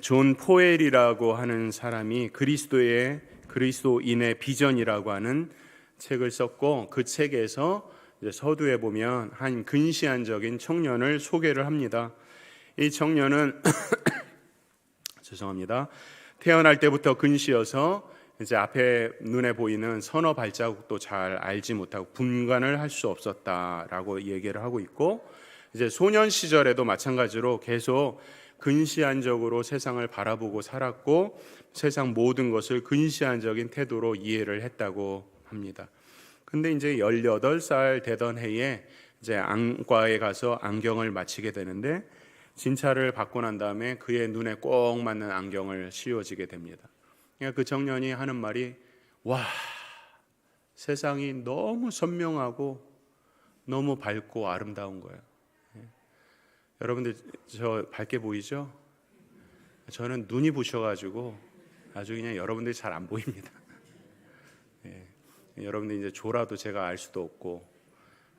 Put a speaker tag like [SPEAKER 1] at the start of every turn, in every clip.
[SPEAKER 1] 존 포웰이라고 하는 사람이 그리스도인의 비전이라고 하는 책을 썼고, 그 책에서 이제 서두에 보면 한 근시안적인 청년을 소개를 합니다. 이 청년은 죄송합니다. 태어날 때부터 근시여서 이제 앞에 눈에 보이는 서너 발자국도 잘 알지 못하고 분간을 할 수 없었다라고 얘기를 하고 있고, 이제 소년 시절에도 마찬가지로 계속 근시안적으로 세상을 바라보고 살았고, 세상 모든 것을 근시안적인 태도로 이해를 했다고 합니다. 근데 이제 18살 되던 해에 이제 안과에 가서 안경을 맞히게 되는데, 진찰을 받고 난 다음에 그의 눈에 꼭 맞는 안경을 씌워지게 됩니다. 그러니까 그 청년이 하는 말이, 와, 세상이 너무 선명하고 너무 밝고 아름다운 거예요. 여러분들 저 밝게 보이죠? 저는 눈이 부셔가지고 아주 그냥 여러분들이 잘 안 보입니다. 여러분들 이제 졸아도 제가 알 수도 없고,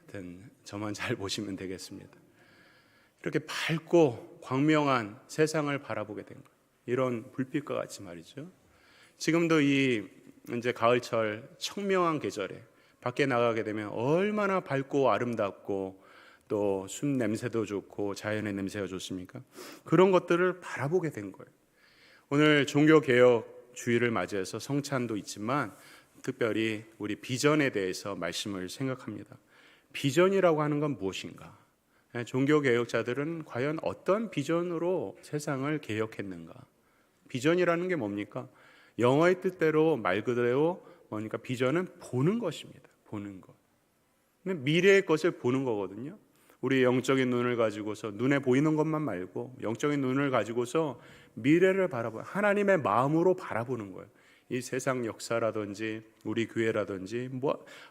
[SPEAKER 1] 하여튼 저만 잘 보시면 되겠습니다. 이렇게 밝고 광명한 세상을 바라보게 된 거예요. 이런 불빛과 같이 말이죠. 지금도 이 이제 가을철 청명한 계절에 밖에 나가게 되면 얼마나 밝고 아름답고 또 숲 냄새도 좋고 자연의 냄새가 좋습니까? 그런 것들을 바라보게 된 거예요. 오늘 종교개혁 주일을 맞이해서 성찬도 있지만 특별히 우리 비전에 대해서 말씀을 생각합니다. 비전이라고 하는 건 무엇인가? 종교개혁자들은 과연 어떤 비전으로 세상을 개혁했는가? 비전이라는 게 뭡니까? 영어의 뜻대로 말 그대로 뭡니까? 비전은 보는 것입니다. 보는 것. 근데 미래의 것을 보는 거거든요. 우리 영적인 눈을 가지고서 눈에 보이는 것만 말고 영적인 눈을 가지고서 미래를 바라보는, 하나님의 마음으로 바라보는 거예요. 이 세상 역사라든지 우리 교회라든지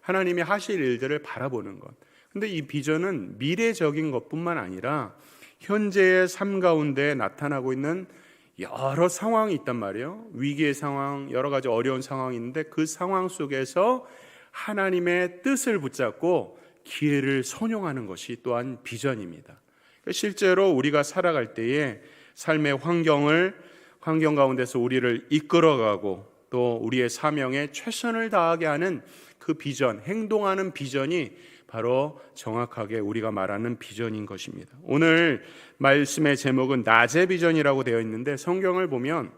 [SPEAKER 1] 하나님이 하실 일들을 바라보는 것. 근데 이 비전은 미래적인 것뿐만 아니라 현재의 삶 가운데 나타나고 있는 여러 상황이 있단 말이에요. 위기의 상황, 여러 가지 어려운 상황이 있는데 그 상황 속에서 하나님의 뜻을 붙잡고 기회를 선용하는 것이 또한 비전입니다. 실제로 우리가 살아갈 때에 삶의 환경 가운데서 우리를 이끌어가고 또 우리의 사명에 최선을 다하게 하는 그 비전, 행동하는 비전이 바로 정확하게 우리가 말하는 비전인 것입니다. 오늘 말씀의 제목은 낮의 비전이라고 되어 있는데, 성경을 보면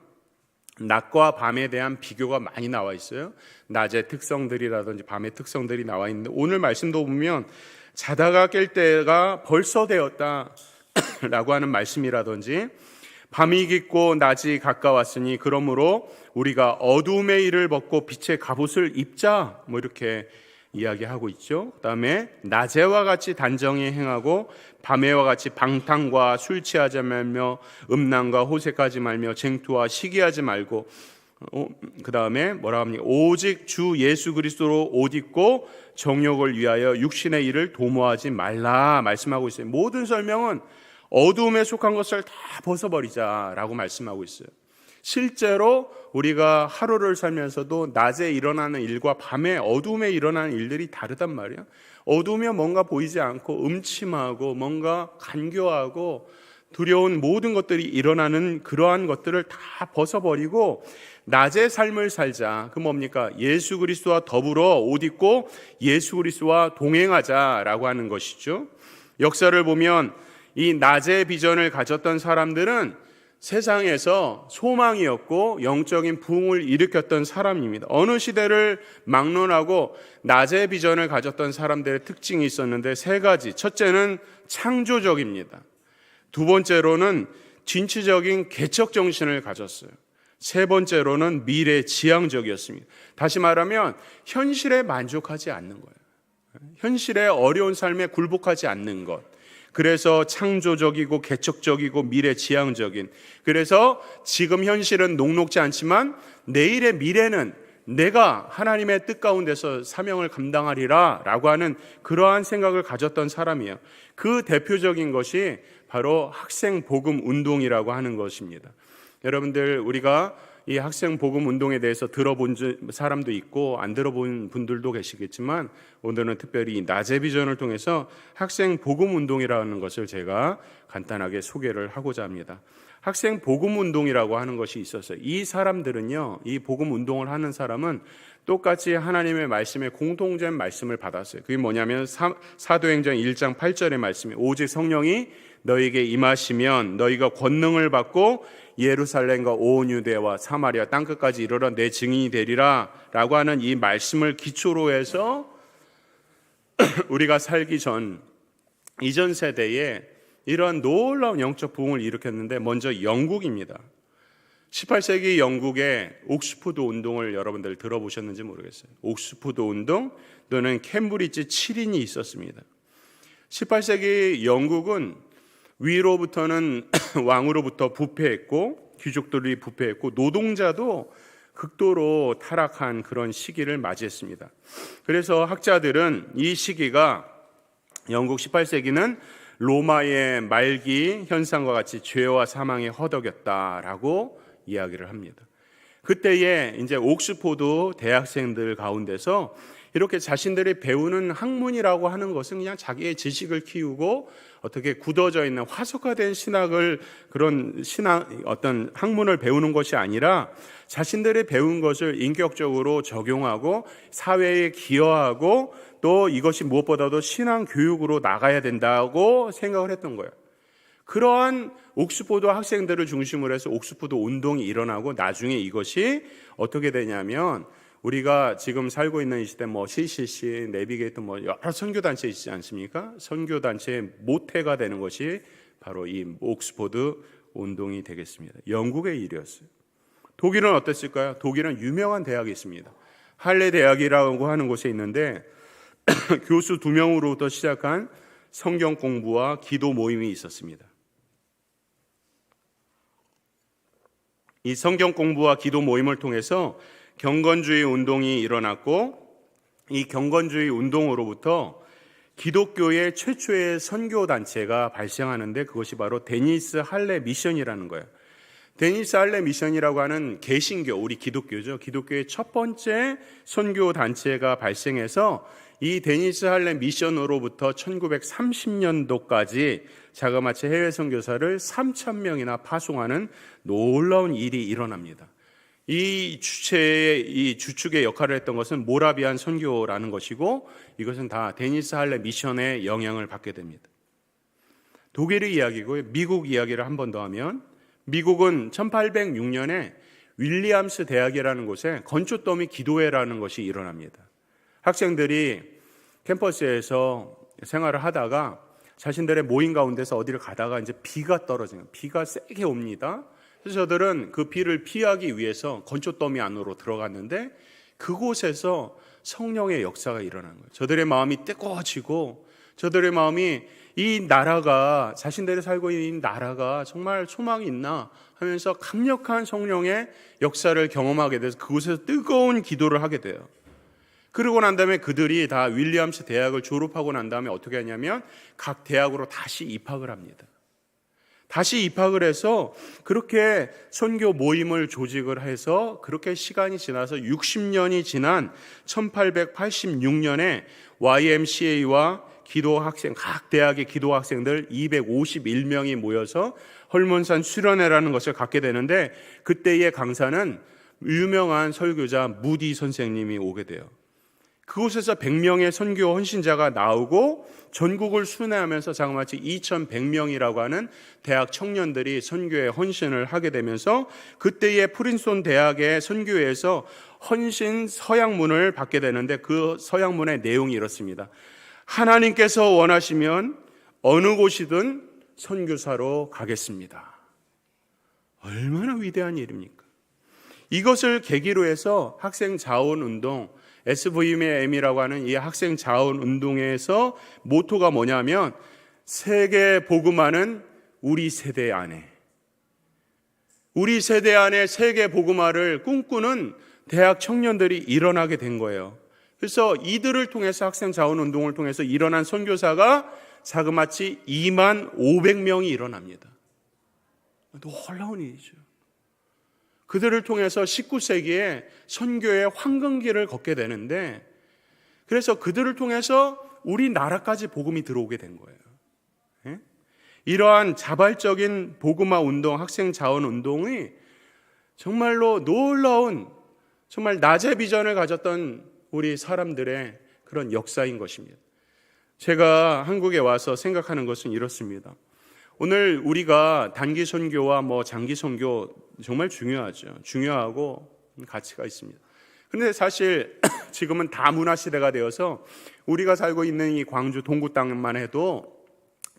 [SPEAKER 1] 낮과 밤에 대한 비교가 많이 나와 있어요. 낮의 특성들이라든지 밤의 특성들이 나와 있는데, 오늘 말씀도 보면 자다가 깰 때가 벌써 되었다 라고 하는 말씀이라든지, 밤이 깊고 낮이 가까웠으니 그러므로 우리가 어두움의 일을 벗고 빛의 갑옷을 입자, 이렇게 이야기하고 있죠. 그다음에 낮에와 같이 단정히 행하고 밤에와 같이 방탕과 술 취하지 말며 음란과 호색하지 말며 쟁투와 시기하지 말고, 그다음에 뭐라 합니까? 오직 주 예수 그리스도로 옷 입고 정욕을 위하여 육신의 일을 도모하지 말라 말씀하고 있어요. 모든 설명은 어두움에 속한 것을 다 벗어버리자라고 말씀하고 있어요. 실제로 우리가 하루를 살면서도 낮에 일어나는 일과 밤에 어두움에 일어나는 일들이 다르단 말이에요. 어두우면 뭔가 보이지 않고 음침하고 뭔가 간교하고 두려운 모든 것들이 일어나는 그러한 것들을 다 벗어버리고 낮의 삶을 살자. 그 뭡니까? 예수 그리스도와 더불어 옷 입고 예수 그리스도와 동행하자라고 하는 것이죠. 역사를 보면 이 낮의 비전을 가졌던 사람들은 세상에서 소망이었고 영적인 부흥을 일으켰던 사람입니다. 어느 시대를 막론하고 낮의 비전을 가졌던 사람들의 특징이 있었는데 세 가지. 첫째는 창조적입니다. 두 번째로는 진취적인 개척 정신을 가졌어요. 세 번째로는 미래지향적이었습니다. 다시 말하면 현실에 만족하지 않는 거예요. 현실의 어려운 삶에 굴복하지 않는 것. 그래서 창조적이고 개척적이고 미래지향적인, 그래서 지금 현실은 녹록지 않지만 내일의 미래는 내가 하나님의 뜻 가운데서 사명을 감당하리라 라고 하는 그러한 생각을 가졌던 사람이에요. 그 대표적인 것이 바로 학생 복음 운동이라고 하는 것입니다. 여러분들, 우리가 이 학생 복음 운동에 대해서 들어본 사람도 있고 안 들어본 분들도 계시겠지만 오늘은 특별히 이 낮의 비전을 통해서 학생 복음 운동이라는 것을 제가 간단하게 소개를 하고자 합니다. 학생 복음 운동이라고 하는 것이 있었어요. 이 사람들은요, 이 복음 운동을 하는 사람은 똑같이 하나님의 말씀에 공통된 말씀을 받았어요. 그게 뭐냐면 사도행전 1장 8절의 말씀이 오직 성령이 너희에게 임하시면 너희가 권능을 받고 예루살렘과 온 유대와 사마리아 땅끝까지 이르러 내 증인이 되리라 라고 하는 이 말씀을 기초로 해서 우리가 살기 전 이전 세대에 이러한 놀라운 영적 부흥을 일으켰는데 먼저 영국입니다. 18세기 영국의 옥스포드 운동을 여러분들 들어보셨는지 모르겠어요. 옥스포드 운동 또는 캠브리지 7인이 있었습니다. 18세기 영국은 위로부터는 왕으로부터 부패했고 귀족들이 부패했고 노동자도 극도로 타락한 그런 시기를 맞이했습니다. 그래서 학자들은 이 시기가 영국 18세기는 로마의 말기 현상과 같이 죄와 사망의 허덕였다라고 이야기를 합니다. 그때에 이제 옥스포드 대학생들 가운데서 이렇게 자신들이 배우는 학문이라고 하는 것은 그냥 자기의 지식을 키우고 어떻게 굳어져 있는 화석화된 신학을 그런 어떤 학문을 배우는 것이 아니라 자신들이 배운 것을 인격적으로 적용하고 사회에 기여하고 또 이것이 무엇보다도 신앙 교육으로 나가야 된다고 생각을 했던 거예요. 그러한 옥스포드 학생들을 중심으로 해서 옥스포드 운동이 일어나고 나중에 이것이 어떻게 되냐면 우리가 지금 살고 있는 이 시대 CCC, 내비게이터 여러 선교단체 있지 않습니까? 선교단체의 모태가 되는 것이 바로 이 옥스포드 운동이 되겠습니다. 영국의 일이었어요. 독일은 어땠을까요? 독일은 유명한 대학이 있습니다. 할레 대학이라고 하는 곳에 있는데 교수 2명으로부터 시작한 성경 공부와 기도 모임이 있었습니다. 이 성경 공부와 기도 모임을 통해서 경건주의 운동이 일어났고 이 경건주의 운동으로부터 기독교의 최초의 선교단체가 발생하는데 그것이 바로 데니스 할레 미션이라는 거예요. 데니스 할레 미션이라고 하는 개신교, 우리 기독교죠. 기독교의 첫 번째 선교단체가 발생해서 이 데니스 할레 미션으로부터 1930년도까지 자그마치 해외 선교사를 3,000명이나 파송하는 놀라운 일이 일어납니다. 이 주축의 역할을 했던 것은 모라비안 선교라는 것이고 이것은 다 데니스 할레 미션의 영향을 받게 됩니다. 독일의 이야기고요. 미국 이야기를 한 번 더 하면 미국은 1806년에 윌리엄스 대학이라는 곳에 건초더 및 기도회라는 것이 일어납니다. 학생들이 캠퍼스에서 생활을 하다가 자신들의 모임 가운데서 어디를 가다가 이제 비가 떨어지는 비가 세게 옵니다. 그래서 저들은 그 비를 피하기 위해서 건초더미 안으로 들어갔는데 그곳에서 성령의 역사가 일어나는 거예요. 저들의 마음이 뜨거워지고 저들의 마음이 이 나라가 자신들이 살고 있는 이 나라가 정말 소망이 있나 하면서 강력한 성령의 역사를 경험하게 돼서 그곳에서 뜨거운 기도를 하게 돼요. 그러고 난 다음에 그들이 다 윌리엄스 대학을 졸업하고 난 다음에 어떻게 하냐면 각 대학으로 다시 입학을 합니다. 다시 입학을 해서 그렇게 선교 모임을 조직을 해서 그렇게 시간이 지나서 60년이 지난 1886년에 YMCA와 기도학생, 각 대학의 기도학생들 251명이 모여서 헐몬산 수련회라는 것을 갖게 되는데 그때의 강사는 유명한 설교자 무디 선생님이 오게 돼요. 그곳에서 100명의 선교 헌신자가 나오고 전국을 순회하면서 자그마치 2,100명이라고 하는 대학 청년들이 선교에 헌신을 하게 되면서 그때의 프린스톤 대학의 선교회에서 헌신 서약문을 받게 되는데 그 서약문의 내용이 이렇습니다. 하나님께서 원하시면 어느 곳이든 선교사로 가겠습니다. 얼마나 위대한 일입니까? 이것을 계기로 해서 학생 자원 운동 SVM이라고 하는 이 학생 자원 운동에서 모토가 뭐냐면 세계 복음화는 우리 세대 안에 세계 복음화를 꿈꾸는 대학 청년들이 일어나게 된 거예요. 그래서 이들을 통해서 학생 자원 운동을 통해서 일어난 선교사가 자그마치 25,000명이 일어납니다. 놀라운 일이죠. 그들을 통해서 19세기에 선교의 황금기를 걷게 되는데, 그래서 그들을 통해서 우리나라까지 복음이 들어오게 된 거예요. 예? 이러한 자발적인 복음화 운동, 학생 자원 운동이 정말로 놀라운, 정말 낮의 비전을 가졌던 우리 사람들의 그런 역사인 것입니다. 제가 한국에 와서 생각하는 것은 이렇습니다. 오늘 우리가 단기 선교와 장기 선교 정말 중요하죠. 중요하고 가치가 있습니다. 그런데 사실 지금은 다 문화 시대가 되어서 우리가 살고 있는 이 광주 동구 땅만 해도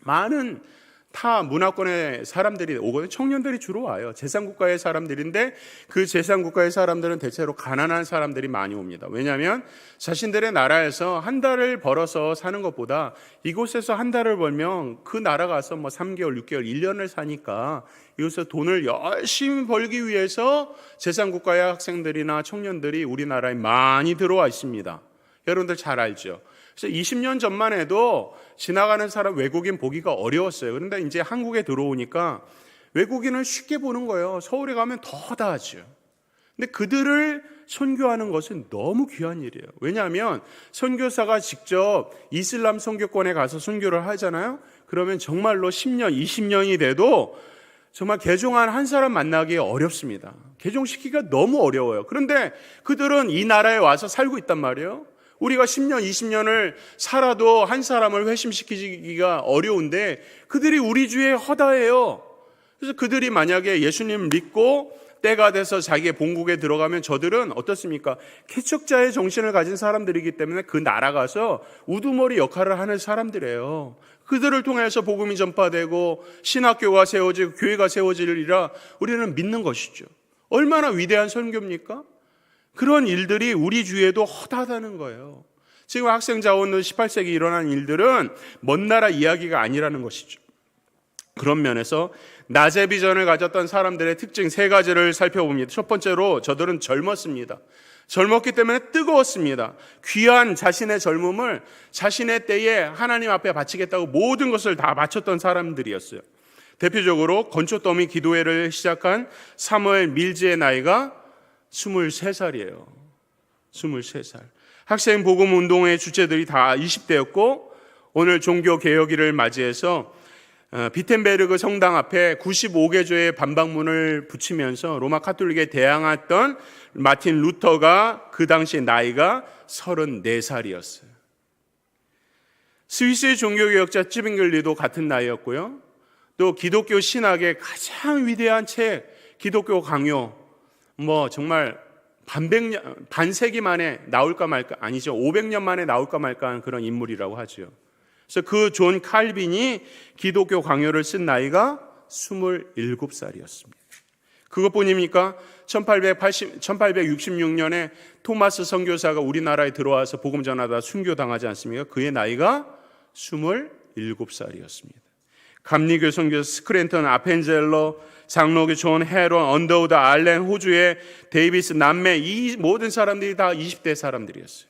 [SPEAKER 1] 많은 타 문화권의 사람들이 오거든요. 청년들이 주로 와요. 제3국가의 사람들인데 그 제3국가의 사람들은 대체로 가난한 사람들이 많이 옵니다. 왜냐하면 자신들의 나라에서 한 달을 벌어서 사는 것보다 이곳에서 한 달을 벌면 그 나라 가서 3개월, 6개월, 1년을 사니까 이곳에서 돈을 열심히 벌기 위해서 제3국가의 학생들이나 청년들이 우리나라에 많이 들어와 있습니다. 여러분들 잘 알죠? 그래서 20년 전만 해도 지나가는 사람 외국인 보기가 어려웠어요. 그런데 이제 한국에 들어오니까 외국인을 쉽게 보는 거예요. 서울에 가면 더 허다하죠. 근데 그들을 선교하는 것은 너무 귀한 일이에요. 왜냐하면 선교사가 직접 이슬람 선교권에 가서 선교를 하잖아요. 그러면 정말로 10년, 20년이 돼도 정말 개종한 한 사람 만나기 어렵습니다. 개종시키기가 너무 어려워요. 그런데 그들은 이 나라에 와서 살고 있단 말이에요. 우리가 10년, 20년을 살아도 한 사람을 회심시키기가 어려운데 그들이 우리 주에 허다해요. 그래서 그들이 만약에 예수님 믿고 때가 돼서 자기의 본국에 들어가면 저들은 어떻습니까? 개척자의 정신을 가진 사람들이기 때문에 그 나라 가서 우두머리 역할을 하는 사람들이에요. 그들을 통해서 복음이 전파되고 신학교가 세워지고 교회가 세워지리라 우리는 믿는 것이죠. 얼마나 위대한 선교입니까? 그런 일들이 우리 주위에도 허다하다는 거예요. 지금 학생 자원은 18세기 일어난 일들은 먼 나라 이야기가 아니라는 것이죠. 그런 면에서 낮의 비전을 가졌던 사람들의 특징 3가지를 살펴봅니다. 첫 번째로 저들은 젊었습니다. 젊었기 때문에 뜨거웠습니다. 귀한 자신의 젊음을 자신의 때에 하나님 앞에 바치겠다고 모든 것을 다 바쳤던 사람들이었어요. 대표적으로 건초더미 기도회를 시작한 사무엘 밀즈의 나이가 23살이에요. 23살. 학생 복음 운동의 주체들이 다 20대였고 오늘 종교개혁일을 맞이해서 비텐베르그 성당 앞에 95개조의 반박문을 붙이면서 로마 카톨릭에 대항했던 마틴 루터가 그 당시 나이가 34살이었어요. 스위스의 종교개혁자 찌빙글리도 같은 나이였고요. 또 기독교 신학의 가장 위대한 책 기독교 강요 정말 반세기 만에 나올까 말까 아니죠. 500년 만에 나올까 말까 하는 그런 인물이라고 하죠. 그래서 그 존 칼빈이 기독교 강요를 쓴 나이가 27살이었습니다. 그것뿐입니까? 1866년에 토마스 선교사가 우리나라에 들어와서 복음 전하다 순교당하지 않습니까? 그의 나이가 27살이었습니다. 감리교 선교사 스크랜턴 아펜젤러, 장로교 존 헤론, 언더우드 알렌, 호주의 데이비스 남매, 이 모든 사람들이 다 20대 사람들이었어요.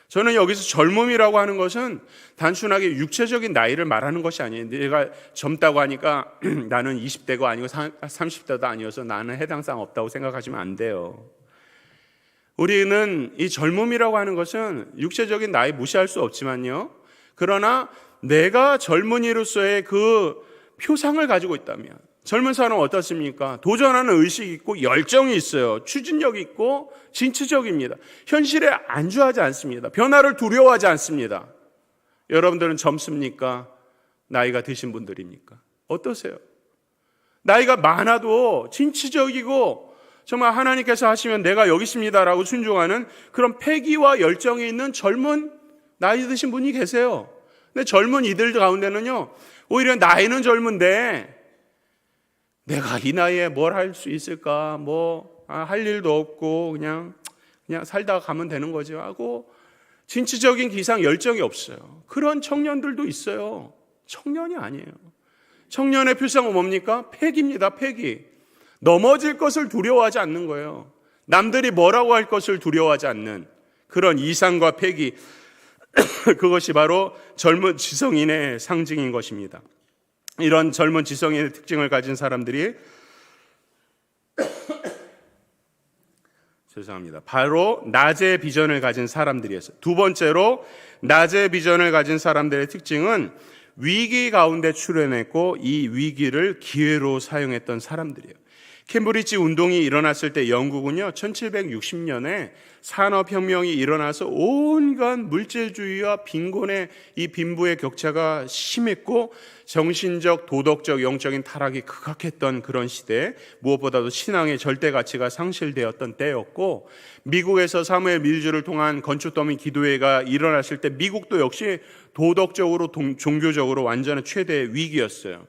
[SPEAKER 1] 저는 여기서 젊음이라고 하는 것은 단순하게 육체적인 나이를 말하는 것이 아니에요. 내가 젊다고 하니까 나는 20대가 아니고 30대도 아니어서 나는 해당 사항 없다고 생각하시면 안 돼요. 우리는 이 젊음이라고 하는 것은 육체적인 나이 무시할 수 없지만요. 그러나 내가 젊은이로서의 그 표상을 가지고 있다면 젊은 사람은 어떻습니까? 도전하는 의식이 있고 열정이 있어요. 추진력이 있고 진취적입니다. 현실에 안주하지 않습니다. 변화를 두려워하지 않습니다. 여러분들은 젊습니까? 나이가 드신 분들입니까? 어떠세요? 나이가 많아도 진취적이고 정말 하나님께서 하시면 내가 여기 있습니다라고 순종하는 그런 패기와 열정이 있는 젊은 나이 드신 분이 계세요. 근데 젊은 이들 가운데는요, 오히려 나이는 젊은데 내가 이 나이에 뭘 할 수 있을까? 할 일도 없고 그냥 살다가 가면 되는 거지 하고 진취적인 기상 열정이 없어요. 그런 청년들도 있어요. 청년이 아니에요. 청년의 필상은 뭡니까? 패기입니다. 패기. 넘어질 것을 두려워하지 않는 거예요. 남들이 뭐라고 할 것을 두려워하지 않는 그런 이상과 패기. 그것이 바로 젊은 지성인의 상징인 것입니다. 이런 젊은 지성인의 특징을 가진 사람들이 죄송합니다. 바로 낮의 비전을 가진 사람들이었어요. 두 번째로 낮의 비전을 가진 사람들의 특징은 위기 가운데 출현했고 이 위기를 기회로 사용했던 사람들이에요. 캠브리지 운동이 일어났을 때 영국은요 1760년에 산업혁명이 일어나서 온갖 물질주의와 빈곤의 이 빈부의 격차가 심했고 정신적, 도덕적, 영적인 타락이 극악했던 그런 시대, 무엇보다도 신앙의 절대 가치가 상실되었던 때였고, 미국에서 사무엘 밀주를 통한 건축더미 기도회가 일어났을 때 미국도 역시 도덕적으로 종교적으로 완전한 최대의 위기였어요.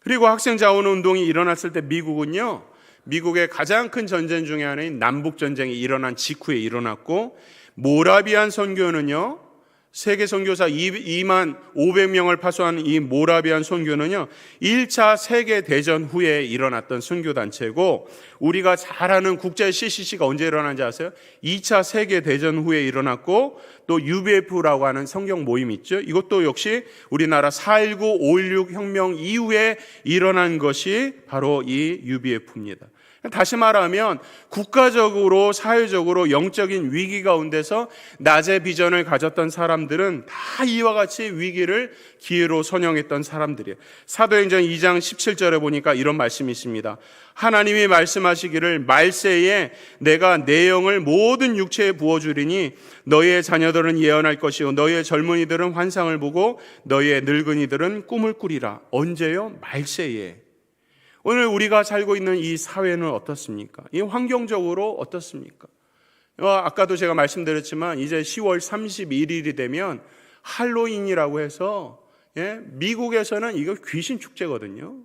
[SPEAKER 1] 그리고 학생 자원 운동이 일어났을 때 미국은요, 미국의 가장 큰 전쟁 중에 하나인 남북 전쟁이 일어난 직후에 일어났고, 모라비안 선교는요 세계 선교사 2만 500명을 파송한 이 모라비안 선교는요 1차 세계 대전 후에 일어났던 선교 단체고, 우리가 잘 아는 국제 CCC가 언제 일어난지 아세요? 2차 세계 대전 후에 일어났고, 또 UBF라고 하는 성경 모임 있죠. 이것도 역시 우리나라 4.19, 5.16 혁명 이후에 일어난 것이 바로 이 UBF입니다. 다시 말하면 국가적으로 사회적으로 영적인 위기 가운데서 낮의 비전을 가졌던 사람들은 다 이와 같이 위기를 기회로 선용했던 사람들이에요. 사도행전 2장 17절에 보니까 이런 말씀이 있습니다. 하나님이 말씀하시기를 말세에 내가 내 영을 모든 육체에 부어주리니 너희의 자녀들은 예언할 것이요 너희의 젊은이들은 환상을 보고 너희의 늙은이들은 꿈을 꾸리라. 언제요? 말세에. 오늘 우리가 살고 있는 이 사회는 어떻습니까? 이 환경적으로 어떻습니까? 아까도 제가 말씀드렸지만 이제 10월 31일이 되면 할로윈이라고 해서 미국에서는 이거 귀신 축제거든요.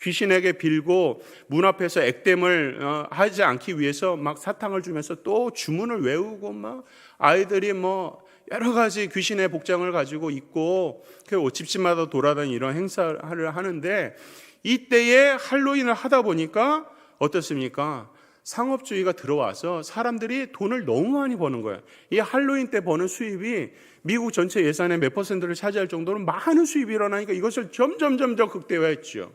[SPEAKER 1] 귀신에게 빌고 문 앞에서 액땜을 하지 않기 위해서 막 사탕을 주면서 또 주문을 외우고 막 아이들이 뭐 여러 가지 귀신의 복장을 가지고 입고 집집마다 돌아다니는 이런 행사를 하는데, 이때에 할로윈을 하다 보니까 어떻습니까? 상업주의가 들어와서 사람들이 돈을 너무 많이 버는 거예요. 이 할로윈 때 버는 수입이 미국 전체 예산의 몇 퍼센트를 차지할 정도로 많은 수입이 일어나니까 이것을 점점 극대화했죠.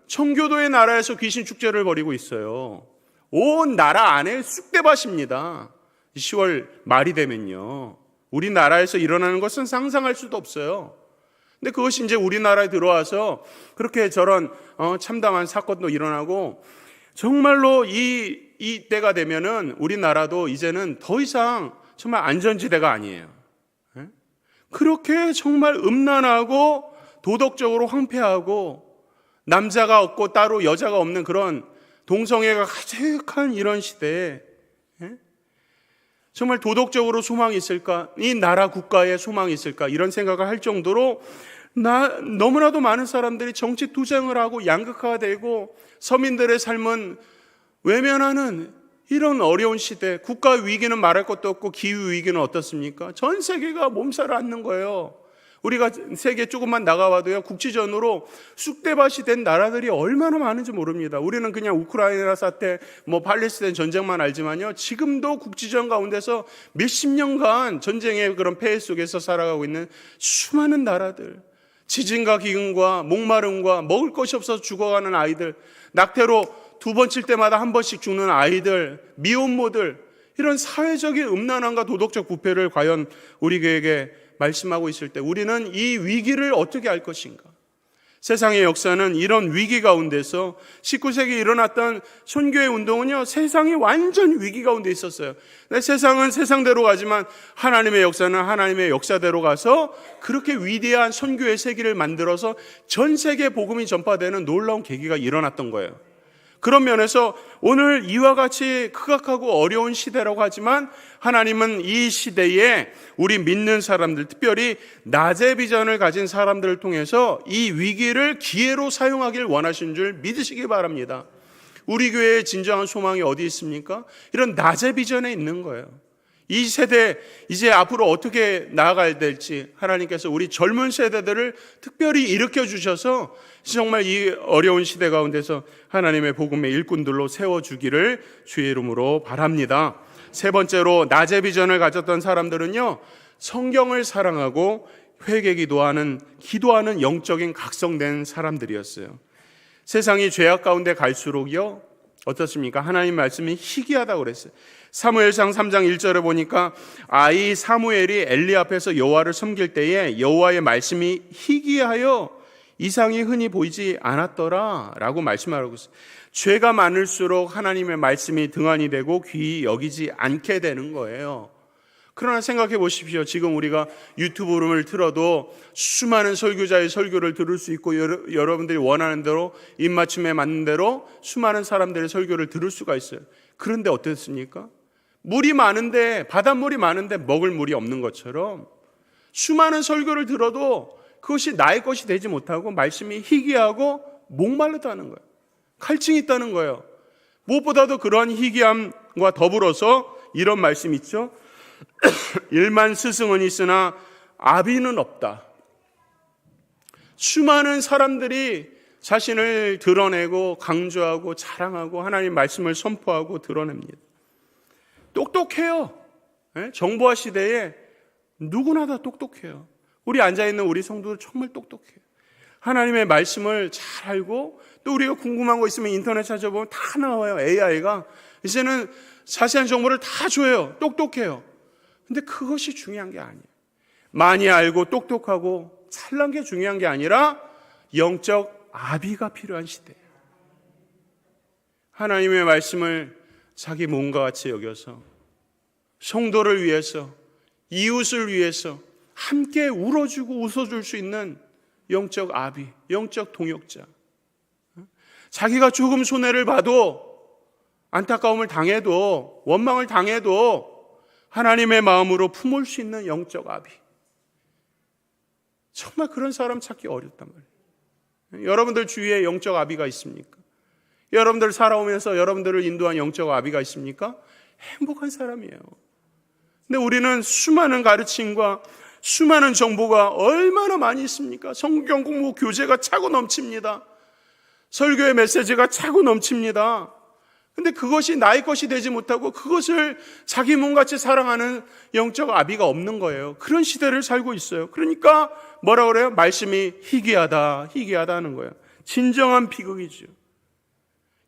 [SPEAKER 1] 청교도의 나라에서 귀신 축제를 벌이고 있어요. 온 나라 안에 쑥대밭입니다. 10월 말이 되면요. 우리나라에서 일어나는 것은 상상할 수도 없어요. 근데 그것이 이제 우리나라에 들어와서 그렇게 저런 참담한 사건도 일어나고, 정말로 이 때가 되면은 우리나라도 이제는 더 이상 정말 안전지대가 아니에요. 그렇게 정말 음란하고 도덕적으로 황폐하고 남자가 없고 따로 여자가 없는 그런 동성애가 가득한 이런 시대에 정말 도덕적으로 소망이 있을까? 이 나라 국가에 소망이 있을까? 이런 생각을 할 정도로 너무나도 많은 사람들이 정치 투쟁을 하고 양극화가 되고 서민들의 삶은 외면하는 이런 어려운 시대, 국가 위기는 말할 것도 없고 기후 위기는 어떻습니까? 전 세계가 몸살을 앓는 거예요. 우리가 세계 조금만 나가봐도요, 국지전으로 쑥대밭이 된 나라들이 얼마나 많은지 모릅니다. 우리는 그냥 우크라이나 사태, 팔레스타인 전쟁만 알지만요, 지금도 국지전 가운데서 몇십 년간 전쟁의 그런 폐해 속에서 살아가고 있는 수많은 나라들, 지진과 기근과 목마름과 먹을 것이 없어서 죽어가는 아이들, 낙태로 2번 칠 때마다 한 번씩 죽는 아이들, 미혼모들, 이런 사회적인 음란함과 도덕적 부패를 과연 우리에게 말씀하고 있을 때 우리는 이 위기를 어떻게 알 것인가? 세상의 역사는 이런 위기 가운데서 19세기에 일어났던 선교의 운동은요, 세상이 완전 위기 가운데 있었어요. 근데 세상은 세상대로 가지만 하나님의 역사는 하나님의 역사대로 가서 그렇게 위대한 선교의 세기를 만들어서 전 세계 복음이 전파되는 놀라운 계기가 일어났던 거예요. 그런 면에서 오늘 이와 같이 극악하고 어려운 시대라고 하지만 하나님은 이 시대에 우리 믿는 사람들, 특별히 낮의 비전을 가진 사람들을 통해서 이 위기를 기회로 사용하길 원하시는 줄 믿으시기 바랍니다. 우리 교회의 진정한 소망이 어디 있습니까? 이런 낮의 비전에 있는 거예요. 이 세대 이제 앞으로 어떻게 나아가야 될지 하나님께서 우리 젊은 세대들을 특별히 일으켜 주셔서 정말 이 어려운 시대 가운데서 하나님의 복음의 일꾼들로 세워주기를 주의 이름으로 바랍니다. 세 번째로 낮의 비전을 가졌던 사람들은요, 성경을 사랑하고 회개 기도하는 영적인 각성된 사람들이었어요. 세상이 죄악 가운데 갈수록요, 어떻습니까? 하나님 말씀이 희귀하다고 그랬어요. 사무엘상 3장 1절에 보니까 아이 사무엘이 엘리 앞에서 여호와를 섬길 때에 여호와의 말씀이 희귀하여 이상이 흔히 보이지 않았더라 라고 말씀하고 있어요. 죄가 많을수록 하나님의 말씀이 등한히 되고 귀히 여기지 않게 되는 거예요. 그러나 생각해 보십시오. 지금 우리가 유튜브를 틀어도 수많은 설교자의 설교를 들을 수 있고 여러분들이 원하는 대로 입맞춤에 맞는 대로 수많은 사람들의 설교를 들을 수가 있어요. 그런데 어떻습니까? 물이 많은데, 바닷물이 많은데 먹을 물이 없는 것처럼 수많은 설교를 들어도 그것이 나의 것이 되지 못하고 말씀이 희귀하고 목마르다는 거예요. 갈증이 있다는 거예요. 무엇보다도 그러한 희귀함과 더불어서 이런 말씀이 있죠. 일만 스승은 있으나 아비는 없다. 수많은 사람들이 자신을 드러내고 강조하고 자랑하고 하나님 말씀을 선포하고 드러냅니다. 똑똑해요. 정보화 시대에 누구나 다 똑똑해요. 우리 앉아있는 우리 성도들 정말 똑똑해요. 하나님의 말씀을 잘 알고 또 우리가 궁금한 거 있으면 인터넷 찾아보면 다 나와요. AI가 이제는 자세한 정보를 다 줘요. 똑똑해요. 근데 그것이 중요한 게 아니에요. 많이 알고 똑똑하고 잘난 게 중요한 게 아니라 영적 아비가 필요한 시대예요. 하나님의 말씀을 자기 몸과 같이 여겨서 성도를 위해서 이웃을 위해서 함께 울어주고 웃어줄 수 있는 영적 아비, 영적 동역자. 자기가 조금 손해를 봐도 안타까움을 당해도 원망을 당해도 하나님의 마음으로 품을 수 있는 영적 아비. 정말 그런 사람 찾기 어렵단 말이에요. 여러분들 주위에 영적 아비가 있습니까? 여러분들 살아오면서 여러분들을 인도한 영적 아비가 있습니까? 행복한 사람이에요. 근데 우리는 수많은 가르침과 수많은 정보가 얼마나 많이 있습니까? 성경 공부 교재가 차고 넘칩니다. 설교의 메시지가 차고 넘칩니다. 근데 그것이 나의 것이 되지 못하고 그것을 자기 몸같이 사랑하는 영적 아비가 없는 거예요. 그런 시대를 살고 있어요. 그러니까 뭐라 그래요? 말씀이 희귀하다 하는 거예요. 진정한 비극이죠.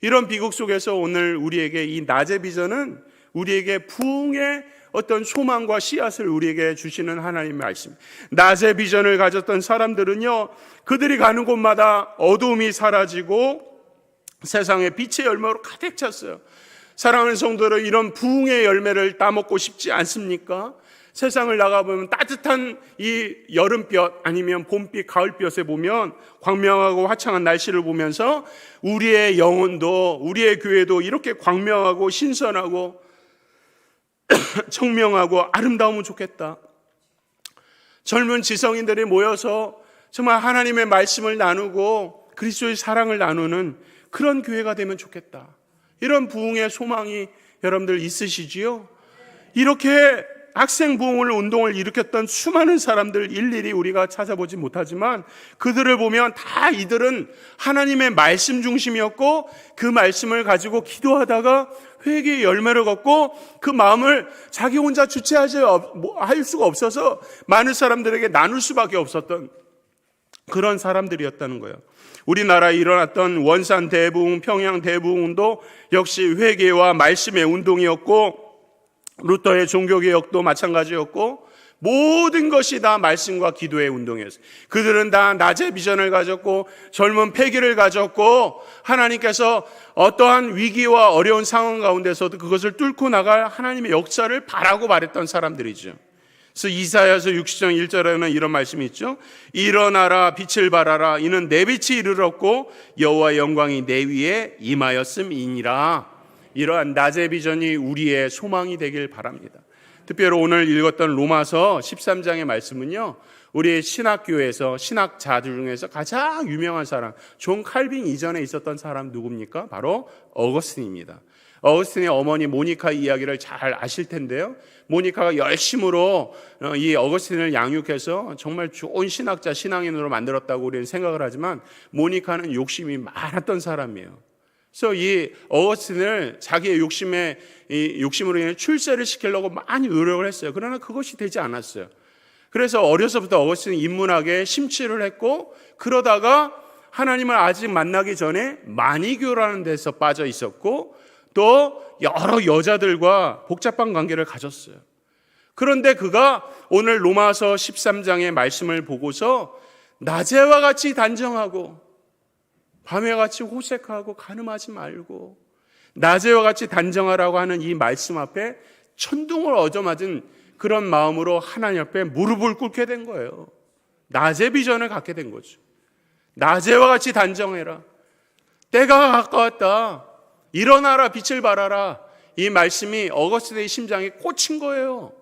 [SPEAKER 1] 이런 비극 속에서 오늘 우리에게 이 낮의 비전은 우리에게 부흥의 어떤 소망과 씨앗을 우리에게 주시는 하나님의 말씀. 낮의 비전을 가졌던 사람들은요, 그들이 가는 곳마다 어두움이 사라지고 세상에 빛의 열매로 가득 찼어요. 사랑하는 성도들, 이런 부흥의 열매를 따먹고 싶지 않습니까? 세상을 나가보면 따뜻한 이 여름볕 아니면 봄빛, 가을볕에 보면 광명하고 화창한 날씨를 보면서 우리의 영혼도, 우리의 교회도 이렇게 광명하고 신선하고 청명하고 아름다우면 좋겠다. 젊은 지성인들이 모여서 정말 하나님의 말씀을 나누고 그리스도의 사랑을 나누는 그런 교회가 되면 좋겠다. 이런 부흥의 소망이 여러분들 있으시지요? 이렇게 학생 부흥을 운동을 일으켰던 수많은 사람들 일일이 우리가 찾아보지 못하지만 그들을 보면 다 이들은 하나님의 말씀 중심이었고 그 말씀을 가지고 기도하다가 회개의 열매를 걷고 그 마음을 자기 혼자 주체할 수가 없어서 많은 사람들에게 나눌 수밖에 없었던 그런 사람들이었다는 거예요. 우리나라에 일어났던 원산 대부흥, 평양 대부흥도 역시 회개와 말씀의 운동이었고 루터의 종교개혁도 마찬가지였고 모든 것이 다 말씀과 기도의 운동이었어요. 그들은 다 낮의 비전을 가졌고 젊은 패기를 가졌고 하나님께서 어떠한 위기와 어려운 상황 가운데서도 그것을 뚫고 나갈 하나님의 역사를 바라고 바랬던 사람들이죠. 그래서 이사야서 60장 1절에는 이런 말씀이 있죠. 일어나라 빛을 발하라 이는 내 빛이 이르렀고 여호와의 영광이 내 위에 임하였음이니라. 이러한 낮의 비전이 우리의 소망이 되길 바랍니다. 특별히 오늘 읽었던 로마서 13장의 말씀은요, 우리 신학교에서 신학자들 중에서 가장 유명한 사람, 존 칼빈 이전에 있었던 사람 누굽니까? 바로 어거스틴입니다. 어거스틴의 어머니 모니카 이야기를 잘 아실 텐데요. 모니카가 열심으로 이 어거스틴을 양육해서 정말 좋은 신학자, 신앙인으로 만들었다고 우리는 생각을 하지만 모니카는 욕심이 많았던 사람이에요. 그래서 이 어거스틴을 자기의 욕심으로 인해 출세를 시키려고 많이 노력을 했어요. 그러나 그것이 되지 않았어요. 그래서 어려서부터 어거스틴은 인문학에 심취를 했고 그러다가 하나님을 아직 만나기 전에 마니교라는 데서 빠져 있었고 또 여러 여자들과 복잡한 관계를 가졌어요. 그런데 그가 오늘 로마서 13장의 말씀을 보고서 낮에와 같이 단정하고 밤에와 같이 호색하고 간음하지 말고 낮에와 같이 단정하라고 하는 이 말씀 앞에 천둥을 얻어맞은 그런 마음으로 하나님 앞에 무릎을 꿇게 된 거예요. 낮의 비전을 갖게 된 거죠. 낮에와 같이 단정해라. 때가 가까웠다. 일어나라, 빛을 발하라. 이 말씀이 어거스틴의 심장에 꽂힌 거예요.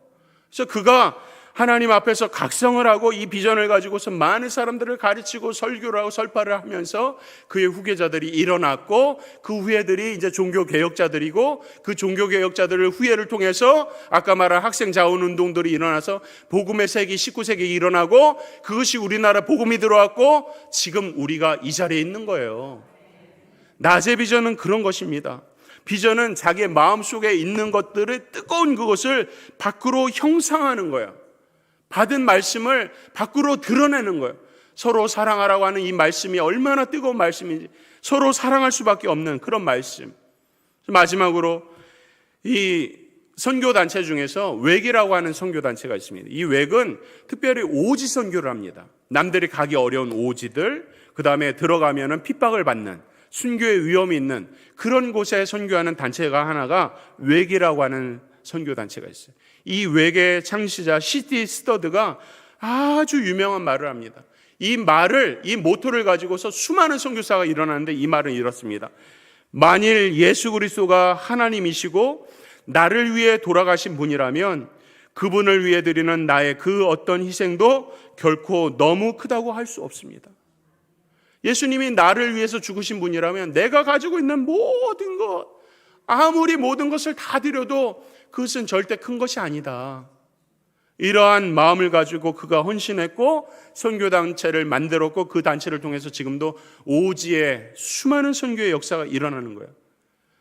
[SPEAKER 1] 그래서 그가 하나님 앞에서 각성을 하고 이 비전을 가지고서 많은 사람들을 가르치고 설교를 하고 설파를 하면서 그의 후계자들이 일어났고 그 후예들이 이제 종교개혁자들이고 그 종교개혁자들의 후예를 통해서 아까 말한 학생 자원 운동들이 일어나서 복음의 세기 19세기에 일어나고 그것이 우리나라 복음이 들어왔고 지금 우리가 이 자리에 있는 거예요. 낮의 비전은 그런 것입니다. 비전은 자기의 마음속에 있는 것들을 뜨거운 그것을 밖으로 형상하는 거예요. 받은 말씀을 밖으로 드러내는 거예요. 서로 사랑하라고 하는 이 말씀이 얼마나 뜨거운 말씀인지 서로 사랑할 수밖에 없는 그런 말씀. 마지막으로 이 선교단체 중에서 웩이라고 하는 선교단체가 있습니다. 이 웩은 특별히 오지 선교를 합니다. 남들이 가기 어려운 오지들, 그 다음에 들어가면은 핍박을 받는 순교의 위험이 있는 그런 곳에 선교하는 단체가 하나가 웩이라고 하는 선교단체가 있어요. 이 웩의 창시자 C.T. 스터드가 아주 유명한 말을 합니다. 이 말을, 이 모토를 가지고서 수많은 선교사가 일어나는데 이 말은 이렇습니다. 만일 예수 그리스도가 하나님이시고 나를 위해 돌아가신 분이라면 그분을 위해 드리는 나의 그 어떤 희생도 결코 너무 크다고 할 수 없습니다. 예수님이 나를 위해서 죽으신 분이라면 내가 가지고 있는 모든 것, 아무리 모든 것을 다 드려도 그것은 절대 큰 것이 아니다. 이러한 마음을 가지고 그가 헌신했고 선교단체를 만들었고 그 단체를 통해서 지금도 오지의 수많은 선교의 역사가 일어나는 거예요.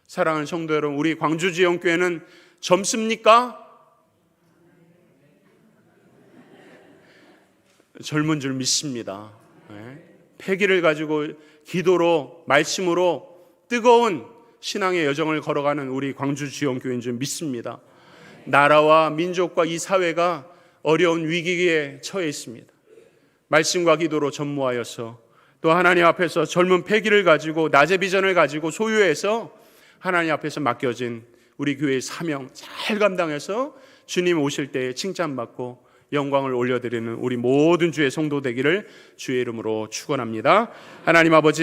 [SPEAKER 1] 사랑하는 성도 여러분, 우리 광주지원교회는 젊습니까? 젊은 줄 믿습니다. 패기를 가지고 기도로 말씀으로 뜨거운 신앙의 여정을 걸어가는 우리 광주지원교회인 줄 믿습니다. 나라와 민족과 이 사회가 어려운 위기에 처해 있습니다. 말씀과 기도로 전무하여서 또 하나님 앞에서 젊은 패기를 가지고 낮의 비전을 가지고 소유해서 하나님 앞에서 맡겨진 우리 교회의 사명 잘 감당해서 주님 오실 때에 칭찬받고 영광을 올려드리는 우리 모든 주의 성도 되기를 주의 이름으로 축원합니다. 하나님 아버지